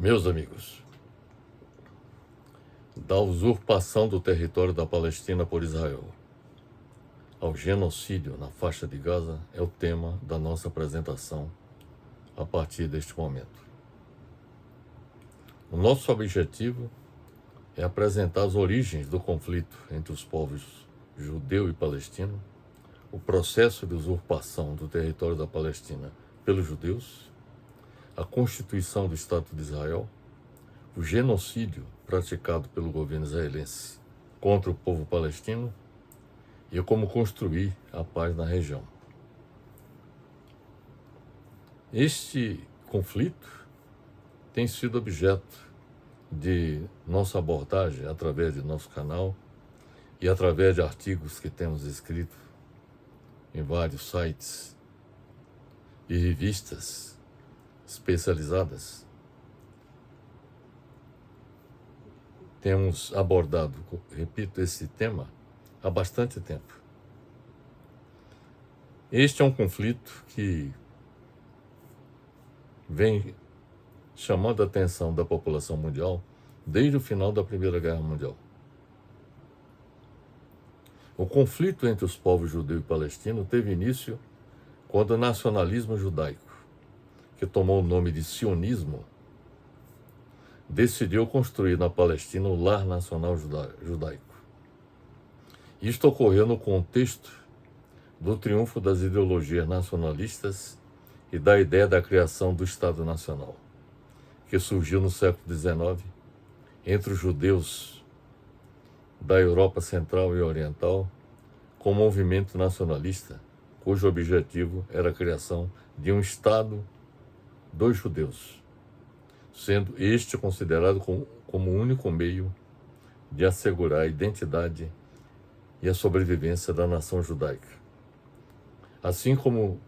Meus amigos, da usurpação do território da Palestina por Israel ao genocídio na faixa de Gaza é o tema da nossa apresentação a partir deste momento. O nosso objetivo é apresentar as origens do conflito entre os povos judeu e palestino, o processo de usurpação do território da Palestina pelos judeus, a constituição do Estado de Israel, o genocídio praticado pelo governo israelense contra o povo palestino e como construir a paz na região. Este conflito tem sido objeto de nossa abordagem através de nosso canal e através de artigos que temos escrito em vários sites e revistas especializadas. Temos abordado, repito, esse tema há bastante tempo. Este é um conflito que vem chamando a atenção da população mundial desde o final da Primeira Guerra Mundial. O conflito entre os povos judeu e palestino teve início quando o nacionalismo judaico, que tomou o nome de sionismo, decidiu construir na Palestina o lar nacional judaico. Isto ocorreu no contexto do triunfo das ideologias nacionalistas e da ideia da criação do Estado Nacional, que surgiu no século XIX entre os judeus da Europa Central e Oriental, com um movimento nacionalista, cujo objetivo era a criação de um Estado dos judeus, sendo este considerado como o único meio de assegurar a identidade e a sobrevivência da nação judaica, assim como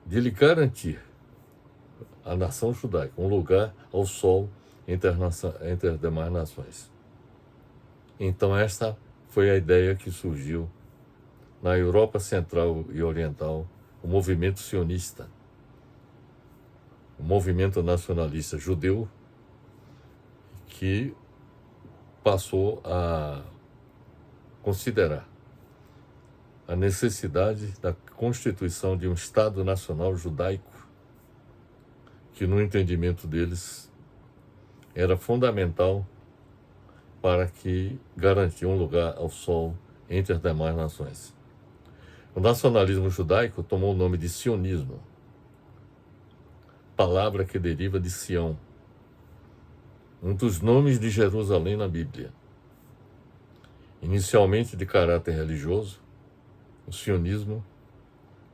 de lhe garantir à nação judaica um lugar ao sol entre as demais nações. Então esta foi a ideia que surgiu na Europa Central e Oriental, o movimento sionista, o movimento nacionalista judeu, que passou a considerar a necessidade da constituição de um Estado Nacional judaico, que no entendimento deles era fundamental para que garantia um lugar ao sol entre as demais nações. O nacionalismo judaico tomou o nome de sionismo, palavra que deriva de Sião, um dos nomes de Jerusalém na Bíblia. Inicialmente de caráter religioso, o sionismo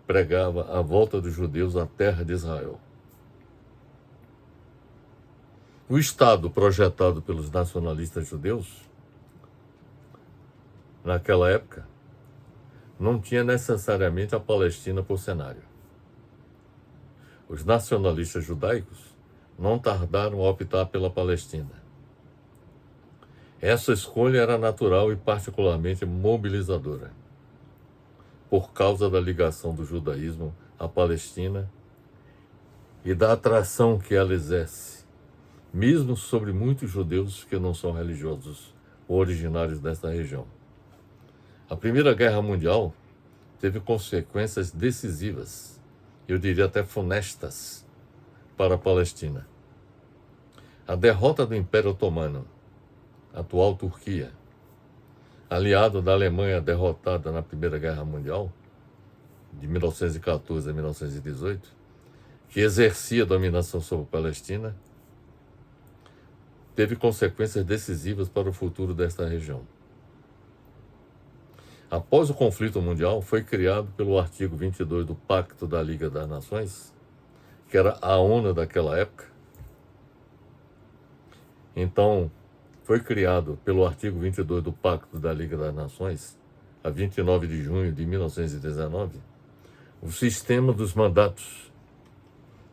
pregava a volta dos judeus à terra de Israel. O Estado projetado pelos nacionalistas judeus, naquela época, não tinha necessariamente a Palestina por cenário. Os nacionalistas judaicos não tardaram a optar pela Palestina. Essa escolha era natural e particularmente mobilizadora, por causa da ligação do judaísmo à Palestina e da atração que ela exerce, mesmo sobre muitos judeus que não são religiosos ou originários desta região. A Primeira Guerra Mundial teve consequências decisivas, eu diria até funestas, para a Palestina. A derrota do Império Otomano, atual Turquia, aliado da Alemanha derrotada na Primeira Guerra Mundial, de 1914 a 1918, que exercia dominação sobre a Palestina, teve consequências decisivas para o futuro desta região. Após o conflito mundial, foi criado pelo artigo 22 do Pacto da Liga das Nações, que era a ONU daquela época. Então, foi criado pelo artigo 22 do Pacto da Liga das Nações, a 29 de junho de 1919, o sistema dos mandatos,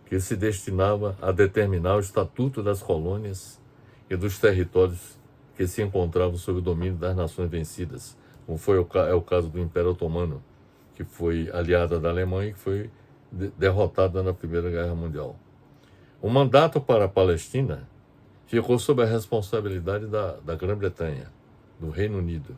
que se destinava a determinar o estatuto das colônias e dos territórios que se encontravam sob o domínio das nações vencidas, como é o caso do Império Otomano, que foi aliada da Alemanha e que foi derrotada na Primeira Guerra Mundial. O mandato para a Palestina ficou sob a responsabilidade da Grã-Bretanha, do Reino Unido.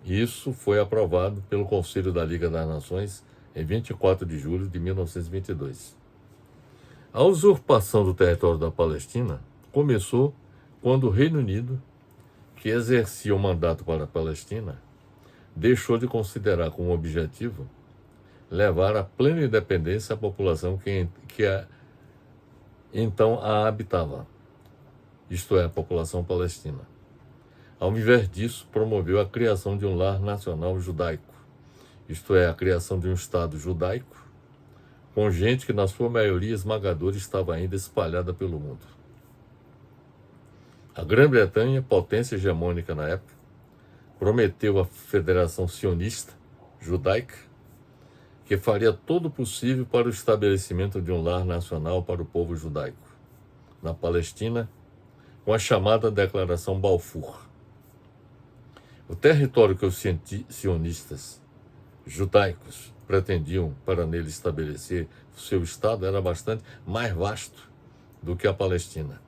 Isso foi aprovado pelo Conselho da Liga das Nações em 24 de julho de 1922. A usurpação do território da Palestina começou quando o Reino Unido, que exercia o mandato para a Palestina, deixou de considerar como objetivo levar à plena independência a população que então a habitava, isto é, a população palestina. Ao invés disso, promoveu a criação de um lar nacional judaico, isto é, a criação de um Estado judaico, com gente que, na sua maioria esmagadora, estava ainda espalhada pelo mundo. A Grã-Bretanha, potência hegemônica na época, prometeu à Federação Sionista Judaica que faria todo o possível para o estabelecimento de um lar nacional para o povo judaico na Palestina, com a chamada Declaração Balfour. O território que os sionistas judaicos pretendiam para nele estabelecer o seu Estado era bastante mais vasto do que a Palestina.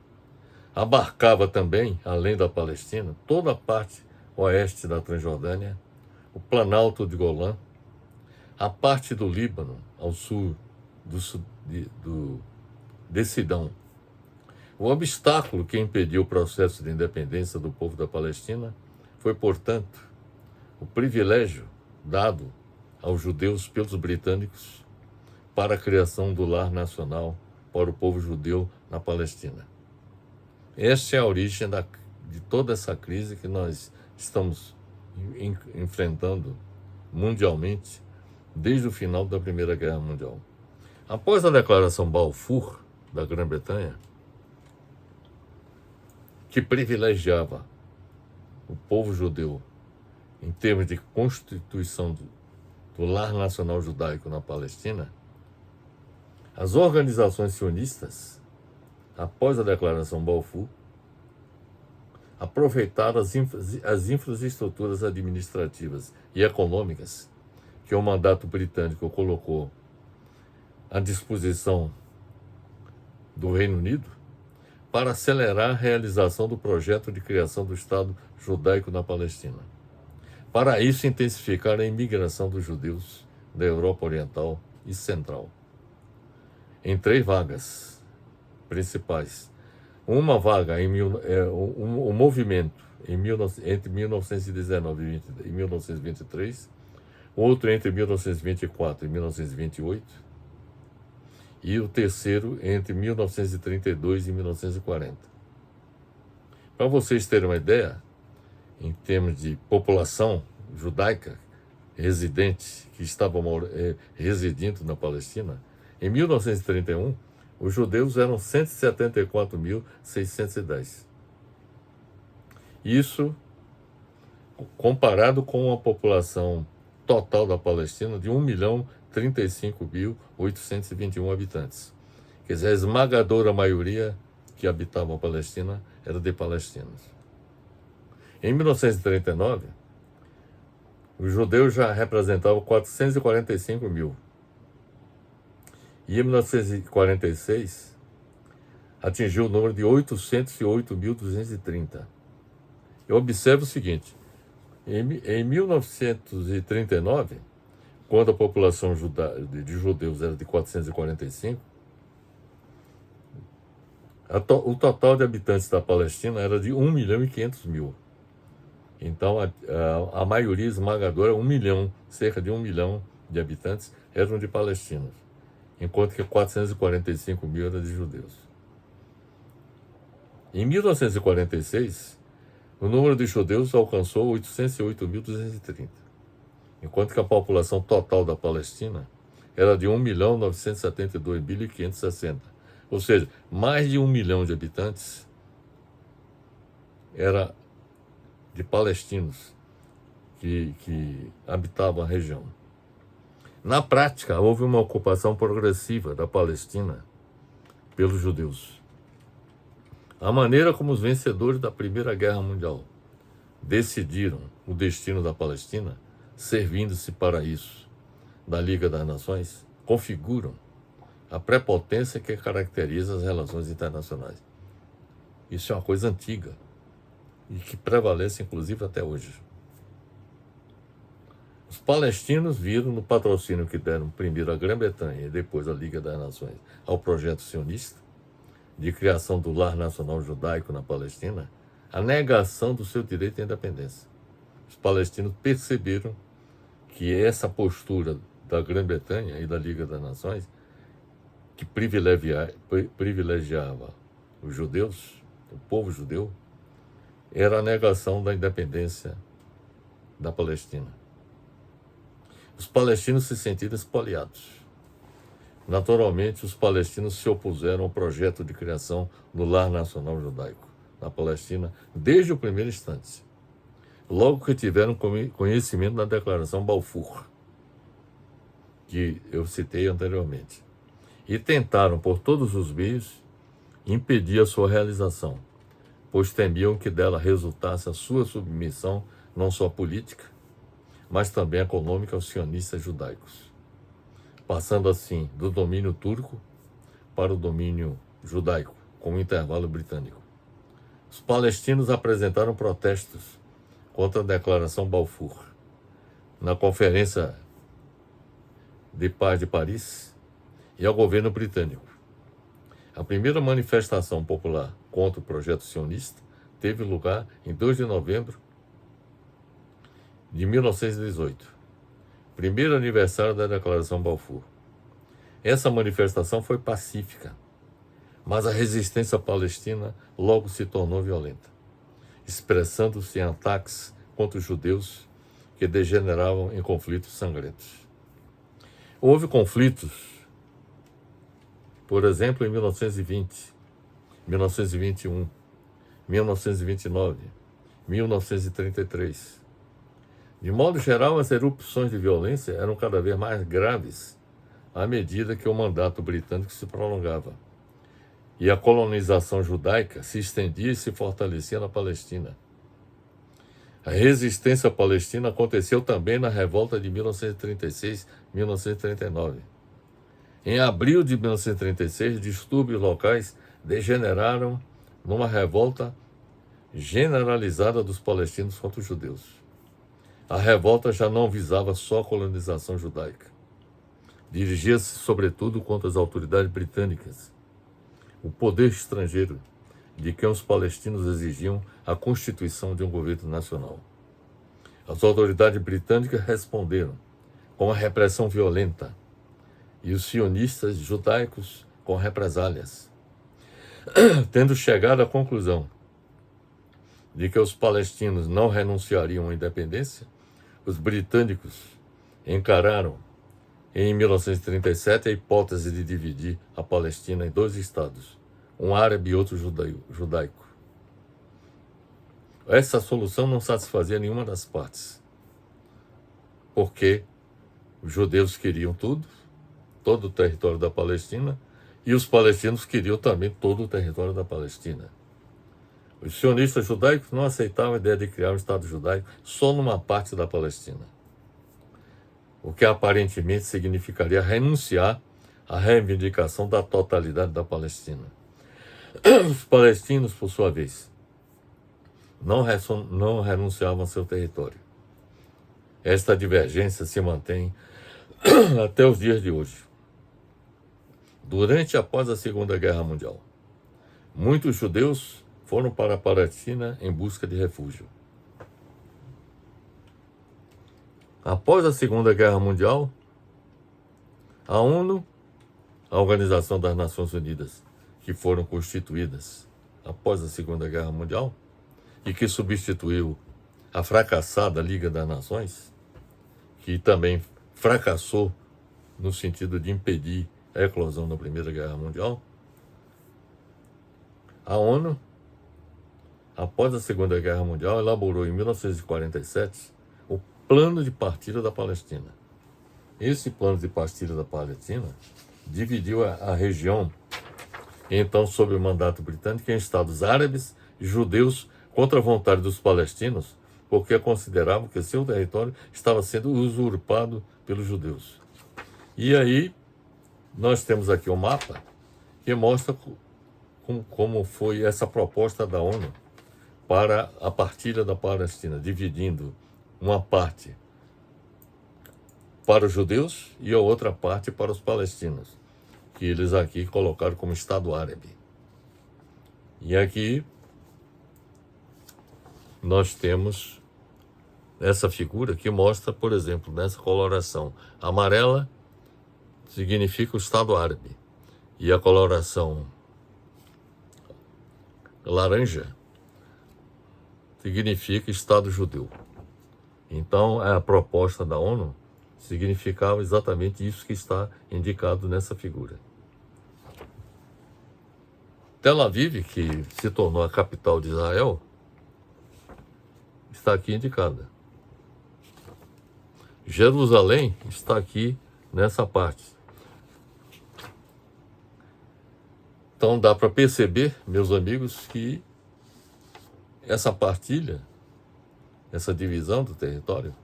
Abarcava também, além da Palestina, toda a parte oeste da Transjordânia, o Planalto de Golã, a parte do Líbano, ao sul de Sidão. O obstáculo que impediu o processo de independência do povo da Palestina foi, portanto, o privilégio dado aos judeus pelos britânicos para a criação do lar nacional para o povo judeu na Palestina. Esta é a origem de toda essa crise que nós estamos enfrentando mundialmente desde o final da Primeira Guerra Mundial. Após a Declaração Balfour da Grã-Bretanha, que privilegiava o povo judeu em termos de constituição do lar nacional judaico na Palestina, as organizações sionistas, após a Declaração Balfour, aproveitaram as infraestruturas administrativas e econômicas que o mandato britânico colocou à disposição do Reino Unido para acelerar a realização do projeto de criação do Estado judaico na Palestina. Para isso, intensificar a imigração dos judeus da Europa Oriental e Central, em 3 vagas principais. Uma vaga o movimento entre 1919 e 1923, outro entre 1924 e 1928, e o terceiro entre 1932 e 1940. Para vocês terem uma ideia, em termos de população judaica residente, que estava residindo na Palestina, em 1931, os judeus eram 174.610. Isso comparado com a população total da Palestina de 1.035.821 habitantes. Quer dizer, a esmagadora maioria que habitava a Palestina era de palestinos. Em 1939, os judeus já representavam 445 mil. E em 1946, atingiu o número de 808.230. Eu observo o seguinte: em 1939, quando a população de judeus era de 445, o total de habitantes da Palestina era de 1.500.000. Então, a maioria esmagadora, cerca de 1 milhão de habitantes, eram de palestinos, enquanto que 445 mil eram de judeus. Em 1946, o número de judeus alcançou 808.230, enquanto que a população total da Palestina era de 1.972.560. Ou seja, mais de 1 milhão de habitantes era de palestinos que habitavam a região. Na prática, houve uma ocupação progressiva da Palestina pelos judeus. A maneira como os vencedores da Primeira Guerra Mundial decidiram o destino da Palestina, servindo-se para isso da Liga das Nações, configuram a prepotência que caracteriza as relações internacionais. Isso é uma coisa antiga e que prevalece, inclusive, até hoje. Os palestinos viram no patrocínio que deram primeiro à Grã-Bretanha e depois à Liga das Nações ao projeto sionista de criação do lar nacional judaico na Palestina, a negação do seu direito à independência. Os palestinos perceberam que essa postura da Grã-Bretanha e da Liga das Nações, que privilegiava os judeus, o povo judeu, era a negação da independência da Palestina. Os palestinos se sentiram espoliados. Naturalmente, os palestinos se opuseram ao projeto de criação do lar nacional judaico na Palestina desde o primeiro instante, logo que tiveram conhecimento da Declaração Balfour, que eu citei anteriormente, e tentaram, por todos os meios, impedir a sua realização, pois temiam que dela resultasse a sua submissão não só política, mas também econômica aos sionistas judaicos, passando assim do domínio turco para o domínio judaico, com um intervalo britânico. Os palestinos apresentaram protestos contra a Declaração Balfour na Conferência de Paz de Paris e ao governo britânico. A primeira manifestação popular contra o projeto sionista teve lugar em 2 de novembro de 1918, primeiro aniversário da Declaração Balfour. Essa manifestação foi pacífica, mas a resistência palestina logo se tornou violenta, expressando-se em ataques contra os judeus que degeneravam em conflitos sangrentos. Houve conflitos, por exemplo, em 1920, 1921, 1929, 1933. De modo geral, as erupções de violência eram cada vez mais graves à medida que o mandato britânico se prolongava e a colonização judaica se estendia e se fortalecia na Palestina. A resistência palestina aconteceu também na revolta de 1936-1939. Em abril de 1936, distúrbios locais degeneraram numa revolta generalizada dos palestinos contra os judeus. A revolta já não visava só a colonização judaica. Dirigia-se, sobretudo, contra as autoridades britânicas, o poder estrangeiro, de quem os palestinos exigiam a constituição de um governo nacional. As autoridades britânicas responderam com a repressão violenta e os sionistas judaicos com represálias, tendo chegado à conclusão de que os palestinos não renunciariam à independência, os britânicos encararam em 1937 a hipótese de dividir a Palestina em 2 estados, um árabe e outro judaico. Essa solução não satisfazia nenhuma das partes, porque os judeus queriam tudo, todo o território da Palestina, e os palestinos queriam também todo o território da Palestina. Os sionistas judaicos não aceitavam a ideia de criar um Estado judaico só numa parte da Palestina, o que aparentemente significaria renunciar à reivindicação da totalidade da Palestina. Os palestinos, por sua vez, não renunciavam ao seu território. Esta divergência se mantém até os dias de hoje. Durante e após a Segunda Guerra Mundial, muitos judeus foram para a Palestina em busca de refúgio. Após a Segunda Guerra Mundial, a ONU, a Organização das Nações Unidas, que foram constituídas após a Segunda Guerra Mundial e que substituiu a fracassada Liga das Nações, que também fracassou no sentido de impedir a eclosão da Primeira Guerra Mundial. A ONU, após a Segunda Guerra Mundial, elaborou em 1947 o Plano de Partilha da Palestina. Esse plano de partilha da Palestina dividiu a região, então sob o mandato britânico, em estados árabes e judeus contra a vontade dos palestinos, porque consideravam que seu território estava sendo usurpado pelos judeus. E aí nós temos aqui um mapa que mostra como foi essa proposta da ONU para a partilha da Palestina, dividindo uma parte para os judeus e a outra parte para os palestinos, que eles aqui colocaram como Estado Árabe. E aqui nós temos essa figura que mostra, por exemplo, nessa coloração amarela significa o Estado Árabe e a coloração laranja significa Estado Judeu. Então, a proposta da ONU significava exatamente isso que está indicado nessa figura. Tel Aviv, que se tornou a capital de Israel, está aqui indicada. Jerusalém está aqui nessa parte. Então dá para perceber, meus amigos, que essa partilha, essa divisão do território,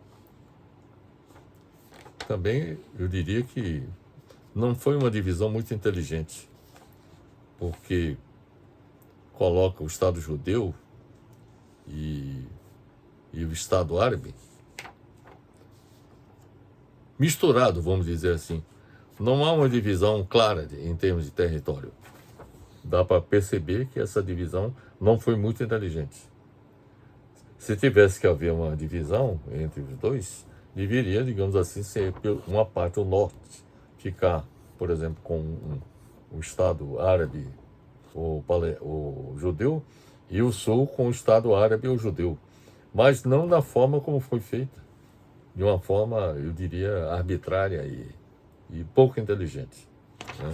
também eu diria que não foi uma divisão muito inteligente, porque coloca o Estado judeu e o Estado árabe misturado, vamos dizer assim. Não há uma divisão clara em termos de território. Dá para perceber que essa divisão não foi muito inteligente. Se tivesse que haver uma divisão entre os dois, deveria, digamos assim, ser uma parte, o norte, ficar, por exemplo, com o Estado árabe ou judeu, e o sul com o Estado árabe ou judeu. Mas não da forma como foi feita. De uma forma, eu diria, arbitrária e pouco inteligente, né?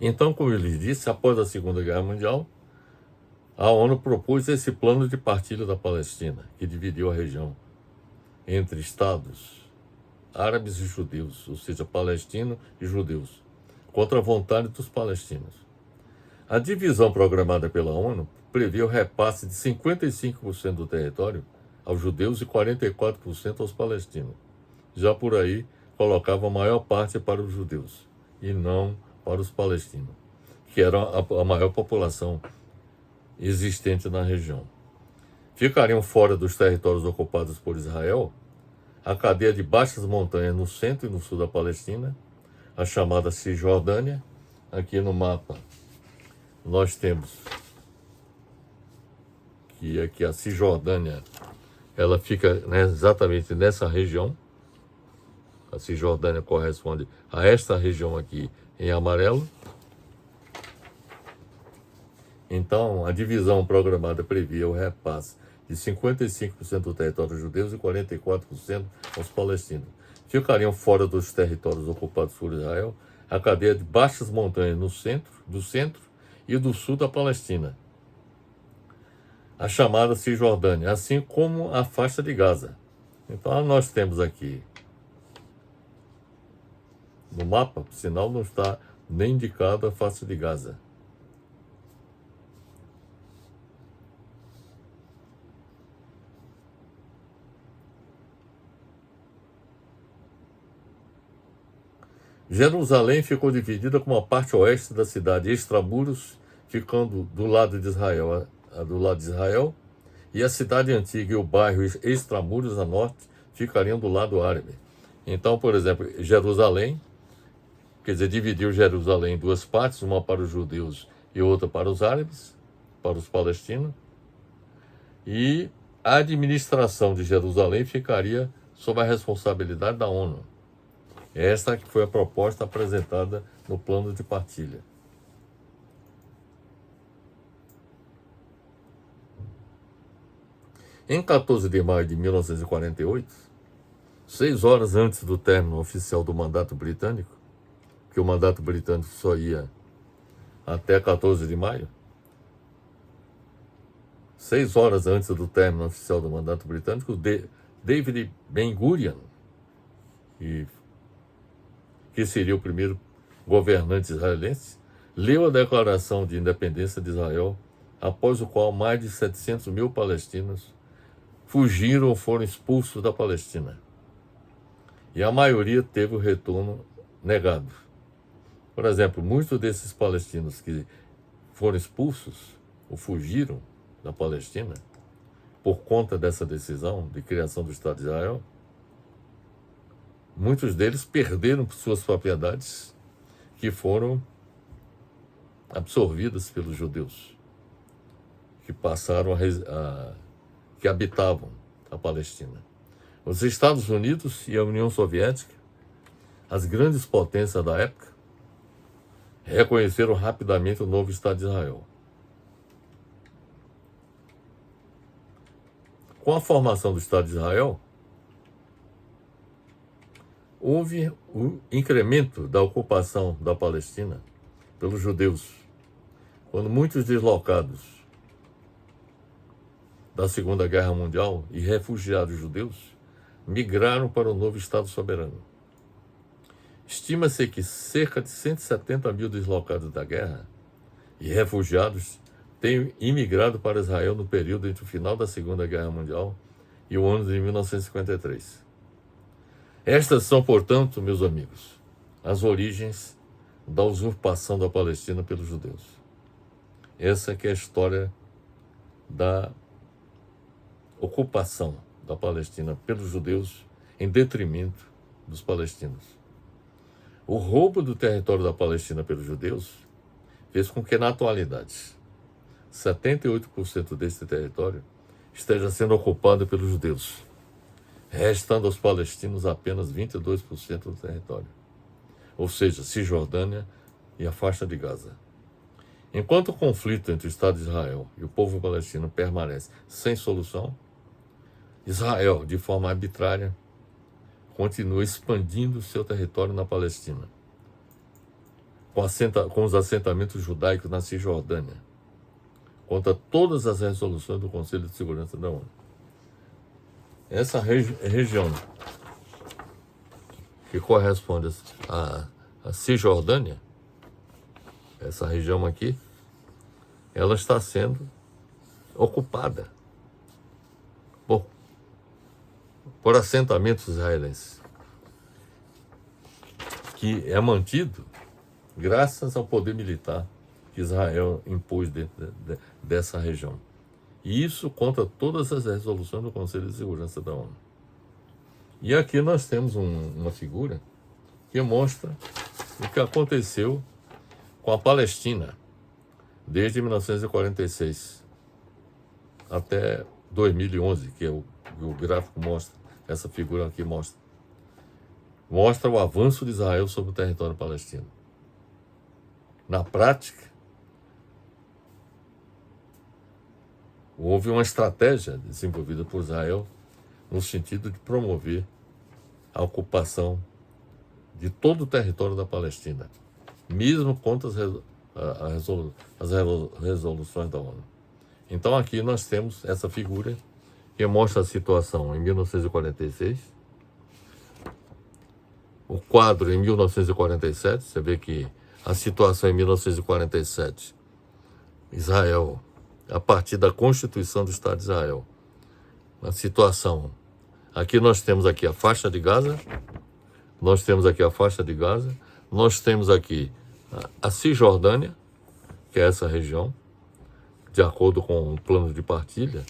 Então, como eu lhes disse, após a Segunda Guerra Mundial, a ONU propôs esse plano de partilha da Palestina, que dividiu a região entre estados árabes e judeus, ou seja, palestinos e judeus, contra a vontade dos palestinos. A divisão programada pela ONU previa o repasse de 55% do território aos judeus e 44% aos palestinos. Já por aí, colocava a maior parte para os judeus e não para os palestinos, que eram a maior população existente na região. Ficariam fora dos territórios ocupados por Israel a cadeia de baixas montanhas no centro e no sul da Palestina, a chamada Cisjordânia. Aqui no mapa nós temos que aqui a Cisjordânia, ela fica exatamente nessa região. A Cisjordânia corresponde a esta região aqui em amarelo. Então, a divisão programada previa o repasse de 55% do território aos judeus e 44% aos palestinos. Ficariam fora dos territórios ocupados por Israel a cadeia de baixas montanhas do centro e do sul da Palestina, a chamada Cisjordânia, assim como a faixa de Gaza. Então, nós temos aqui no mapa, por sinal, não está nem indicado a faixa de Gaza. Jerusalém ficou dividida com a parte oeste da cidade, extramuros, ficando do lado de Israel, e a cidade antiga e o bairro extramuros a norte ficariam do lado árabe. Então, por exemplo, Jerusalém, quer dizer, dividiu Jerusalém em duas partes, uma para os judeus e outra para os árabes, para os palestinos, e a administração de Jerusalém ficaria sob a responsabilidade da ONU. Esta que foi a proposta apresentada no plano de partilha. Em 14 de maio de 1948, 6 horas antes do término oficial do mandato britânico, que o mandato britânico só ia até 14 de maio, 6 horas antes do término oficial do mandato britânico, David Ben-Gurion, que seria o primeiro governante israelense, leu a Declaração de Independência de Israel, após o qual mais de 700 mil palestinos fugiram ou foram expulsos da Palestina. E a maioria teve o retorno negado. Por exemplo, muitos desses palestinos que foram expulsos ou fugiram da Palestina por conta dessa decisão de criação do Estado de Israel, muitos deles perderam suas propriedades que foram absorvidas pelos judeus, que passaram que habitavam a Palestina. Os Estados Unidos e a União Soviética, as grandes potências da época, reconheceram rapidamente o novo Estado de Israel. Com a formação do Estado de Israel, houve o incremento da ocupação da Palestina pelos judeus, quando muitos deslocados da Segunda Guerra Mundial e refugiados judeus migraram para o novo Estado soberano. Estima-se que cerca de 170 mil deslocados da guerra e refugiados tenham imigrado para Israel no período entre o final da Segunda Guerra Mundial e o ano de 1953. Estas são, portanto, meus amigos, as origens da usurpação da Palestina pelos judeus. Essa que é a história da ocupação da Palestina pelos judeus em detrimento dos palestinos. O roubo do território da Palestina pelos judeus fez com que, na atualidade, 78% desse território esteja sendo ocupado pelos judeus, restando aos palestinos apenas 22% do território, ou seja, Cisjordânia e a faixa de Gaza. Enquanto o conflito entre o Estado de Israel e o povo palestino permanece sem solução, Israel, de forma arbitrária, continua expandindo seu território na Palestina, com os assentamentos judaicos na Cisjordânia, contra todas as resoluções do Conselho de Segurança da ONU. Essa região que corresponde à Cisjordânia, essa região aqui, ela está sendo ocupada por assentamentos israelenses, que é mantido graças ao poder militar que Israel impôs dentro dessa região. E isso contra todas as resoluções do Conselho de Segurança da ONU. E aqui nós temos uma figura que mostra o que aconteceu com a Palestina desde 1946 até 2011, que é o gráfico mostra, essa figura aqui mostra o avanço de Israel sobre o território palestino. Na prática, houve uma estratégia desenvolvida por Israel no sentido de promover a ocupação de todo o território da Palestina, mesmo contra as resoluções da ONU. Então aqui nós temos essa figura que mostra a situação em 1946, o quadro em 1947, você vê que a situação em 1947, Israel, a partir da Constituição do Estado de Israel, a situação, aqui nós temos aqui a faixa de Gaza, nós temos aqui a Cisjordânia, que é essa região, de acordo com o plano de partilha,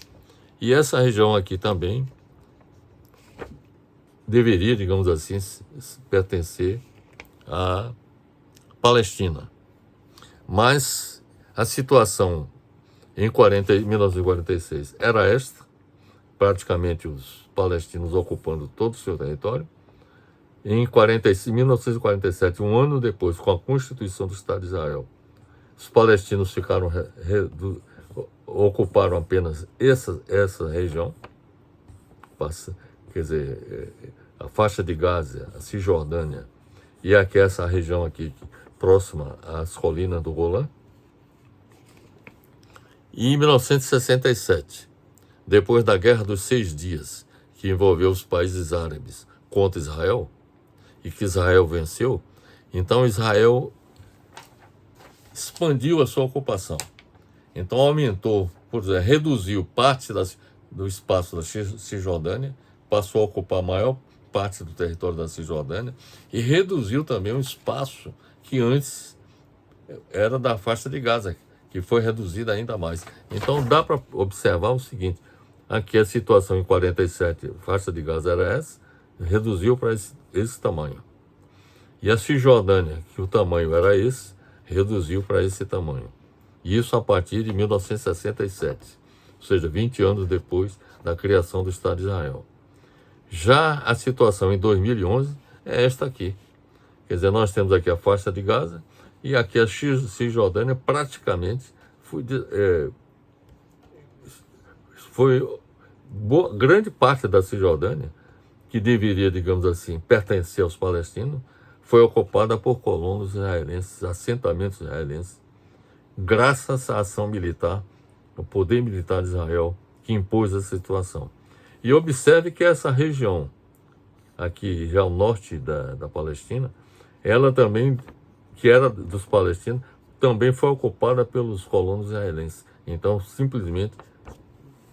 e essa região aqui também deveria, digamos assim, pertencer à Palestina. Mas a situação em 1946 era esta, praticamente os palestinos ocupando todo o seu território. Em 1947, um ano depois, com a Constituição do Estado de Israel, os palestinos ocuparam apenas essa região, quer dizer, a faixa de Gaza, a Cisjordânia, e aqui essa região aqui, próxima às colinas do Golã. E em 1967, depois da Guerra dos 6 Dias, que envolveu os países árabes contra Israel, e que Israel venceu, então Israel expandiu a sua ocupação. Então aumentou, por exemplo, reduziu parte do espaço da Cisjordânia, passou a ocupar a maior parte do território da Cisjordânia e reduziu também o espaço que antes era da faixa de Gaza, que foi reduzida ainda mais. Então dá para observar o seguinte: aqui a situação em 47, a faixa de Gaza era essa, reduziu para esse tamanho. E a Cisjordânia, que o tamanho era esse, reduziu para esse tamanho. E isso a partir de 1967, ou seja, 20 anos depois da criação do Estado de Israel. Já a situação em 2011 é esta aqui. Quer dizer, nós temos aqui a faixa de Gaza e aqui a Cisjordânia praticamente grande parte da Cisjordânia, que deveria, digamos assim, pertencer aos palestinos, foi ocupada por colonos israelenses, assentamentos israelenses, graças à ação militar, ao poder militar de Israel, que impôs essa situação. E observe que essa região, aqui já ao norte da Palestina, ela também, que era dos palestinos, também foi ocupada pelos colonos israelenses. Então, simplesmente,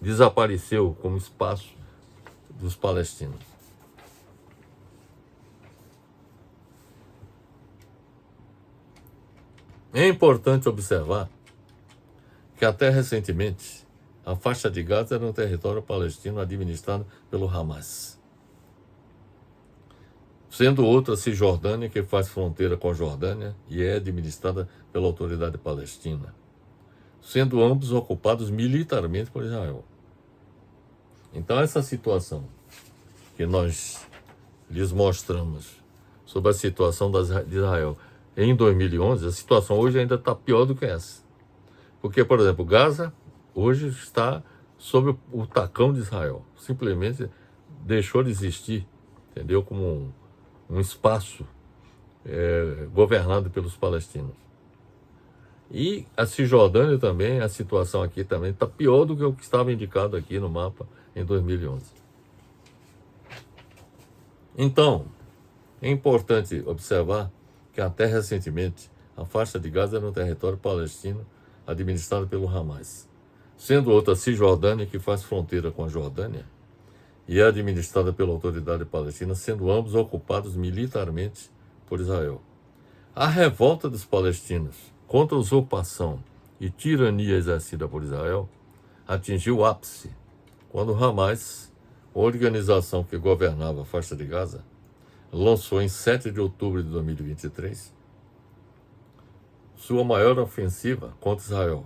desapareceu como espaço dos palestinos. É importante observar que até recentemente a faixa de Gaza era um território palestino administrado pelo Hamas, sendo outra a Cisjordânia, que faz fronteira com a Jordânia e é administrada pela autoridade palestina, sendo ambos ocupados militarmente por Israel. Então essa situação que nós lhes mostramos sobre a situação de Israel em 2011, a situação hoje ainda está pior do que essa. Porque, por exemplo, Gaza hoje está sob o tacão de Israel. Simplesmente deixou de existir, entendeu? Como um espaço governado pelos palestinos. E a Cisjordânia também, a situação aqui também está pior do que o que estava indicado aqui no mapa em 2011. Então, é importante observar que até recentemente a faixa de Gaza era um território palestino administrado pelo Hamas, sendo outra a Cisjordânia, que faz fronteira com a Jordânia e é administrada pela autoridade palestina, sendo ambos ocupados militarmente por Israel. A revolta dos palestinos contra a usurpação e tirania exercida por Israel atingiu o ápice quando o Hamas, a organização que governava a faixa de Gaza, lançou em 7 de outubro de 2023 sua maior ofensiva contra Israel,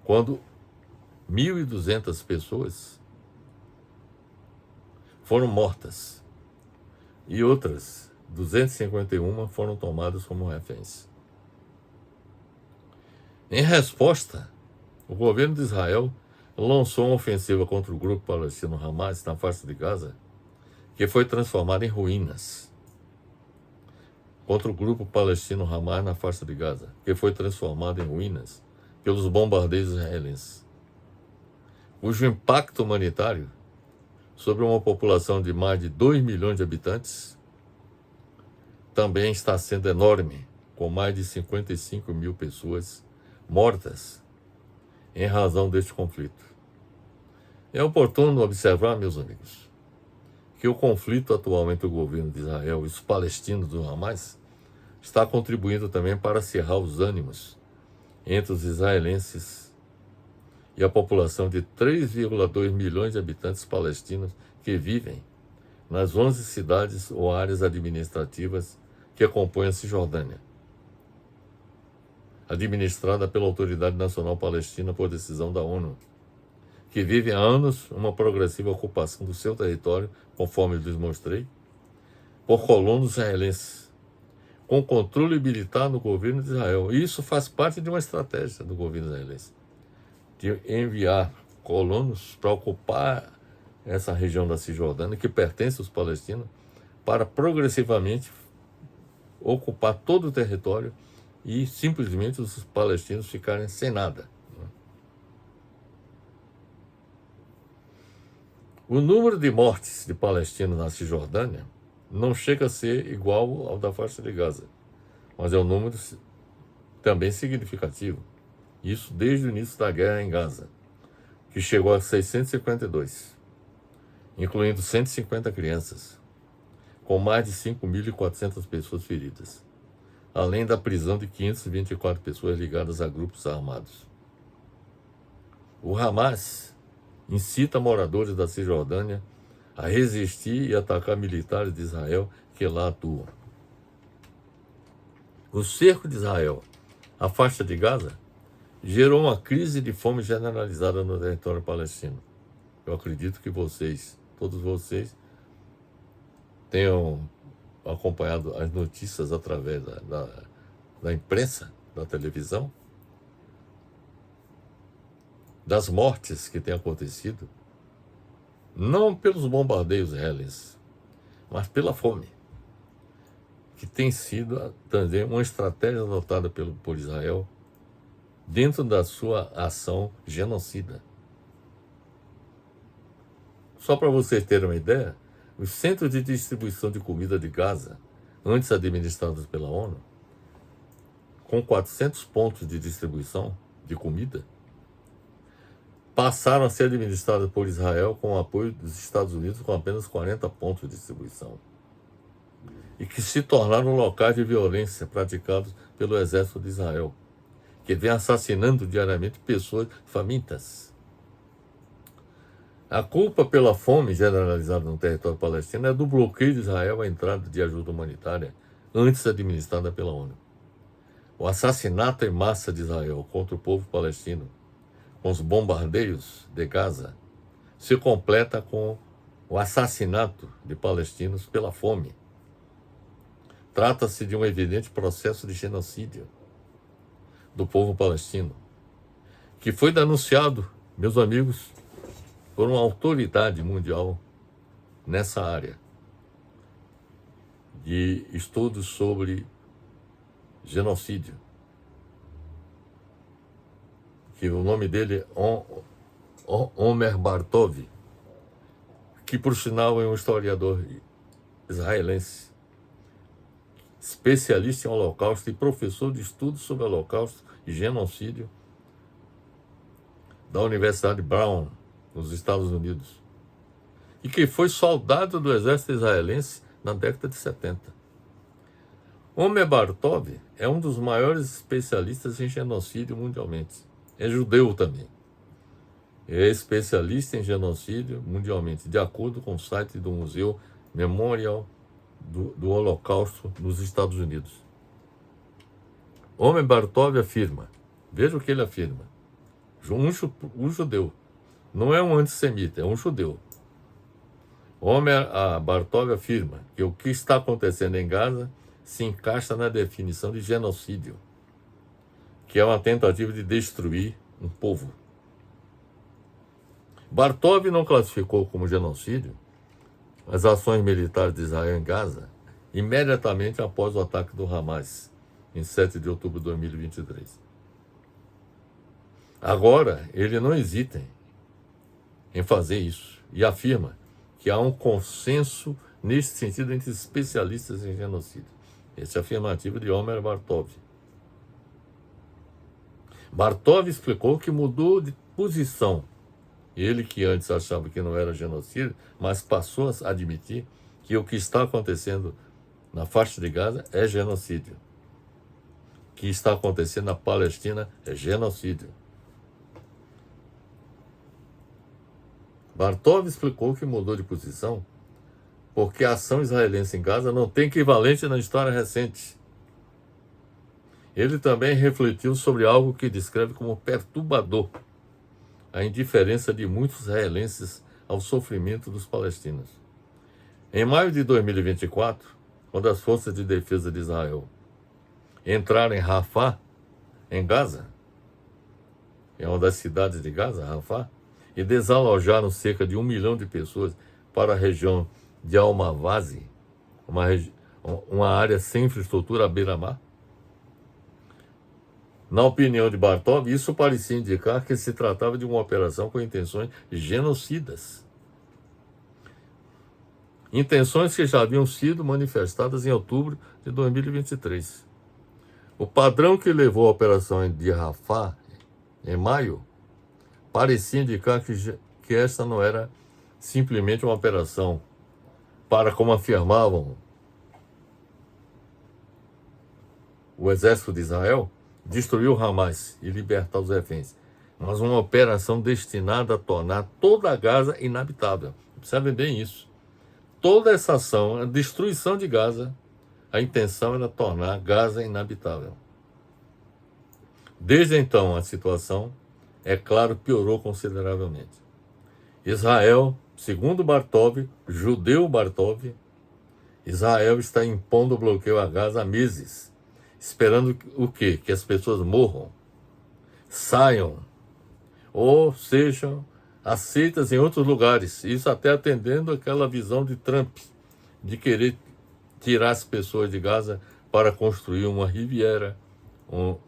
quando 1.200 pessoas foram mortas e outras 251 foram tomadas como reféns. Em resposta, o governo de Israel lançou uma ofensiva contra o grupo palestino Hamas na faixa de Gaza, que foi transformada em ruínas. Contra o grupo palestino Hamas na faixa de Gaza, que foi transformado em ruínas pelos bombardeios israelenses, cujo impacto humanitário sobre uma população de mais de 2 milhões de habitantes também está sendo enorme, com mais de 55 mil pessoas mortas em razão deste conflito. É oportuno observar, meus amigos, que o conflito atual entre o governo de Israel e os palestinos do Hamas está contribuindo também para acirrar os ânimos entre os israelenses e a população de 3,2 milhões de habitantes palestinos que vivem nas 11 cidades ou áreas administrativas que compõem a Cisjordânia, administrada pela Autoridade Nacional Palestina por decisão da ONU, que vive há anos uma progressiva ocupação do seu território, conforme lhes mostrei, por colonos israelenses, com controle militar no governo de Israel. E isso faz parte de uma estratégia do governo israelense, de enviar colonos para ocupar essa região da Cisjordânia, que pertence aos palestinos, para progressivamente ocupar todo o território e simplesmente os palestinos ficarem sem nada. O número de mortes de palestinos na Cisjordânia não chega a ser igual ao da faixa de Gaza, mas é um número também significativo. Isso desde o início da guerra em Gaza, que chegou a 652, incluindo 150 crianças, com mais de 5.400 pessoas feridas, além da prisão de 524 pessoas ligadas a grupos armados. O Hamas incita moradores da Cisjordânia a resistir e atacar militares de Israel que lá atuam. O cerco de Israel à faixa de Gaza gerou uma crise de fome generalizada no território palestino. Eu acredito que todos vocês, tenham acompanhado as notícias através da imprensa, da televisão, das mortes que têm acontecido, não pelos bombardeios israelenses, mas pela fome, que tem sido também uma estratégia adotada por Israel dentro da sua ação genocida. Só para vocês terem uma ideia, os centros de distribuição de comida de Gaza, antes administrados pela ONU, com 400 pontos de distribuição de comida, passaram a ser administrados por Israel com o apoio dos Estados Unidos com apenas 40 pontos de distribuição, e que se tornaram locais de violência praticados pelo exército de Israel, que vem assassinando diariamente pessoas famintas. A culpa pela fome generalizada no território palestino é do bloqueio de Israel à entrada de ajuda humanitária, antes administrada pela ONU. O assassinato em massa de Israel contra o povo palestino, com os bombardeios de Gaza, se completa com o assassinato de palestinos pela fome. Trata-se de um evidente processo de genocídio do povo palestino, que foi denunciado, meus amigos, por uma autoridade mundial nessa área de estudos sobre genocídio, que o nome dele é Omer Bartov, que por sinal é um historiador israelense, especialista em Holocausto e professor de estudos sobre Holocausto e genocídio da Universidade Brown, nos Estados Unidos, e que foi soldado do exército israelense na década de 70. Omer Bartov é um dos maiores especialistas em genocídio mundialmente. É judeu também. É especialista em genocídio mundialmente, de acordo com o site do Museu Memorial do Holocausto nos Estados Unidos. Omer Bartov afirma, veja o que ele afirma, um judeu, não é um antissemita, é um judeu. Omer Bartov afirma que o que está acontecendo em Gaza se encaixa na definição de genocídio, que é uma tentativa de destruir um povo. Bartov não classificou como genocídio as ações militares de Israel em Gaza imediatamente após o ataque do Hamas, em 7 de outubro de 2023. Agora, ele não hesita em fazer isso e afirma que há um consenso nesse sentido entre especialistas em genocídio. Essa é a afirmativa de Omer Bartov. Bartov explicou que mudou de posição. Ele que antes achava que não era genocídio, mas passou a admitir que o que está acontecendo na faixa de Gaza é genocídio. O que está acontecendo na Palestina é genocídio. Bartov explicou que mudou de posição porque a ação israelense em Gaza não tem equivalente na história recente. Ele também refletiu sobre algo que descreve como perturbador a indiferença de muitos israelenses ao sofrimento dos palestinos. Em maio de 2024, quando as forças de defesa de Israel entraram em Rafah, em Gaza, é uma das cidades de Gaza, Rafah, e desalojaram cerca de 1 milhão de pessoas para a região de Al-Mawasi, uma área sem infraestrutura à beira-mar. Na opinião de Bartov, isso parecia indicar que se tratava de uma operação com intenções genocidas. Intenções que já haviam sido manifestadas em outubro de 2023. O padrão que levou a operação de Rafah, em maio, parecia indicar que esta não era simplesmente uma operação para, como afirmavam o exército de Israel, destruir o Hamas e libertar os reféns, mas uma operação destinada a tornar toda a Gaza inabitável. Observem bem isso. Toda essa ação, a destruição de Gaza, a intenção era tornar Gaza inabitável. Desde então, a situação, é claro, piorou consideravelmente. Israel, segundo Bartov, judeu Bartov, Israel está impondo bloqueio a Gaza há meses, esperando o quê? Que as pessoas morram, saiam, ou sejam aceitas em outros lugares. Isso até atendendo aquela visão de Trump, de querer tirar as pessoas de Gaza para construir uma riviera,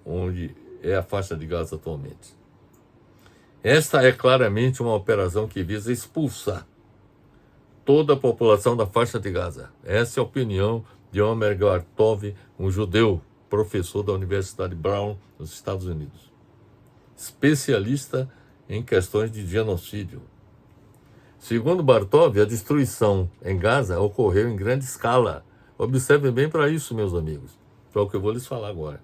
onde é a faixa de Gaza atualmente. Esta é claramente uma operação que visa expulsar toda a população da faixa de Gaza. Essa é a opinião de Omer Bartov, um judeu, professor da Universidade Brown, nos Estados Unidos, especialista em questões de genocídio. Segundo Bartov, a destruição em Gaza ocorreu em grande escala. Observem bem para isso, meus amigos, para o que eu vou lhes falar agora.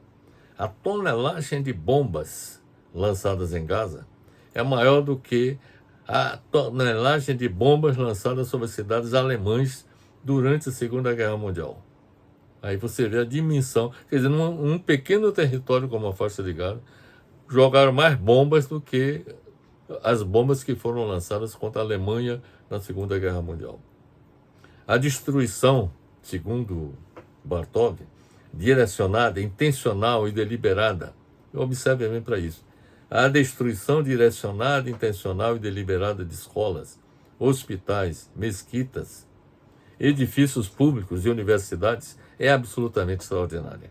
A tonelagem de bombas lançadas em Gaza é maior do que a tonelagem de bombas lançadas sobre as cidades alemãs durante a Segunda Guerra Mundial. Aí você vê a dimensão. Quer dizer, num pequeno território como a faixa de Gaza, jogaram mais bombas do que as bombas que foram lançadas contra a Alemanha na Segunda Guerra Mundial. A destruição, segundo Bartov, direcionada, intencional e deliberada. Observe bem para isso. A destruição direcionada, intencional e deliberada de escolas, hospitais, mesquitas, edifícios públicos e universidades é absolutamente extraordinária.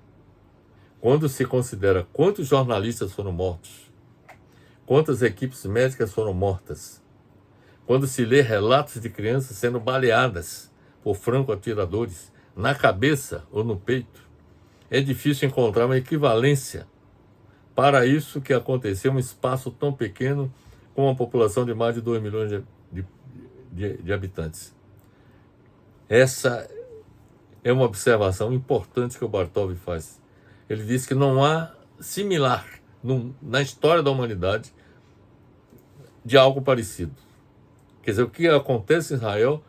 Quando se considera quantos jornalistas foram mortos, quantas equipes médicas foram mortas, quando se lê relatos de crianças sendo baleadas por franco-atiradores na cabeça ou no peito, é difícil encontrar uma equivalência para isso que aconteceu em um espaço tão pequeno, com uma população de mais de 2 milhões de habitantes. Essa é uma observação importante que o Bartov faz. Ele diz que não há similar na história da humanidade de algo parecido. Quer dizer, o que acontece em Israel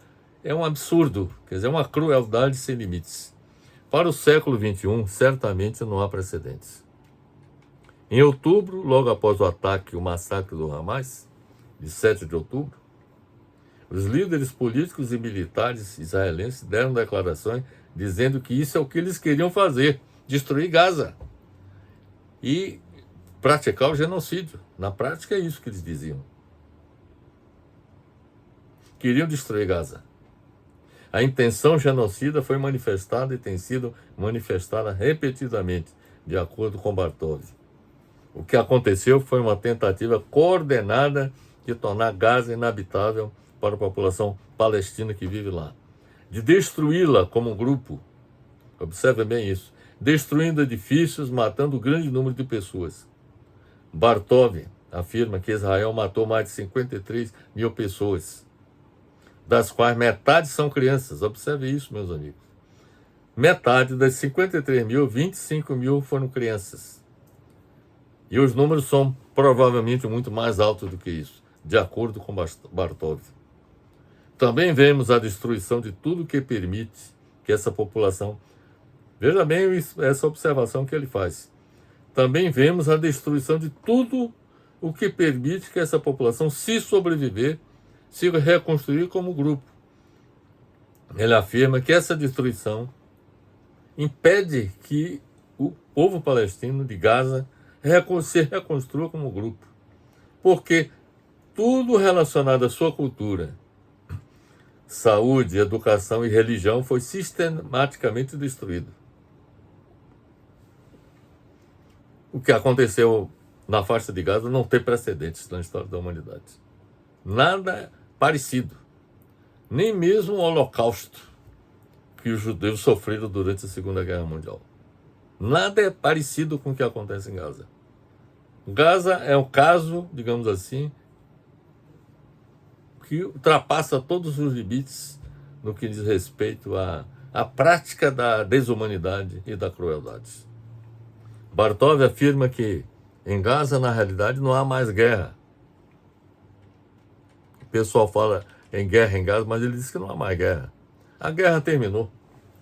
é um absurdo, quer dizer, é uma crueldade sem limites. Para o século XXI, certamente não há precedentes. Em outubro, logo após o ataque e o massacre do Hamas, de 7 de outubro, os líderes políticos e militares israelenses deram declarações dizendo que isso é o que eles queriam fazer, destruir Gaza e praticar o genocídio. Na prática é isso que eles diziam. Queriam destruir Gaza. A intenção genocida foi manifestada e tem sido manifestada repetidamente, de acordo com Bartov. O que aconteceu foi uma tentativa coordenada de tornar Gaza inabitável para a população palestina que vive lá, de destruí-la como um grupo. Observe bem isso. Destruindo edifícios, matando um grande número de pessoas. Bartov afirma que Israel matou mais de 53 mil pessoas, das quais metade são crianças. Observe isso, meus amigos. Metade das 53 mil, 25 mil foram crianças. E os números são provavelmente muito mais altos do que isso, de acordo com Bartov. Também vemos a destruição de tudo que permite que essa população... Veja bem essa observação que ele faz. Também vemos a destruição de tudo o que permite que essa população, se sobreviver, se reconstruir como grupo. Ele afirma que essa destruição impede que o povo palestino de Gaza se reconstrua como grupo. Porque tudo relacionado à sua cultura, saúde, educação e religião foi sistematicamente destruído. O que aconteceu na faixa de Gaza não tem precedentes na história da humanidade. Nada parecido. Nem mesmo o Holocausto que os judeus sofreram durante a Segunda Guerra Mundial. Nada é parecido com o que acontece em Gaza. Gaza é um caso, digamos assim, que ultrapassa todos os limites no que diz respeito à prática da desumanidade e da crueldade. Bartov afirma que em Gaza, na realidade, não há mais guerra. O pessoal fala em guerra em Gaza, mas ele diz que não há mais guerra. A guerra terminou,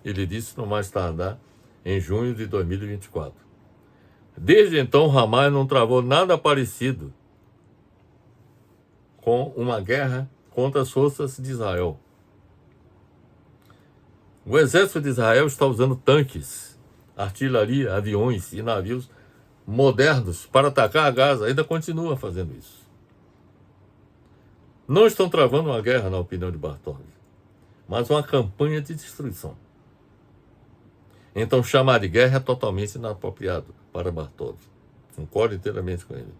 ele disse no mais tardar em junho de 2024. Desde então, o Hamas não travou nada parecido com uma guerra contra as forças de Israel. O exército de Israel está usando tanques, artilharia, aviões e navios modernos para atacar a Gaza. Ainda continua fazendo isso. Não estão travando uma guerra, na opinião de Bartov, mas uma campanha de destruição. Então, chamar de guerra é totalmente inapropriado para Bartov. Concordo inteiramente com ele.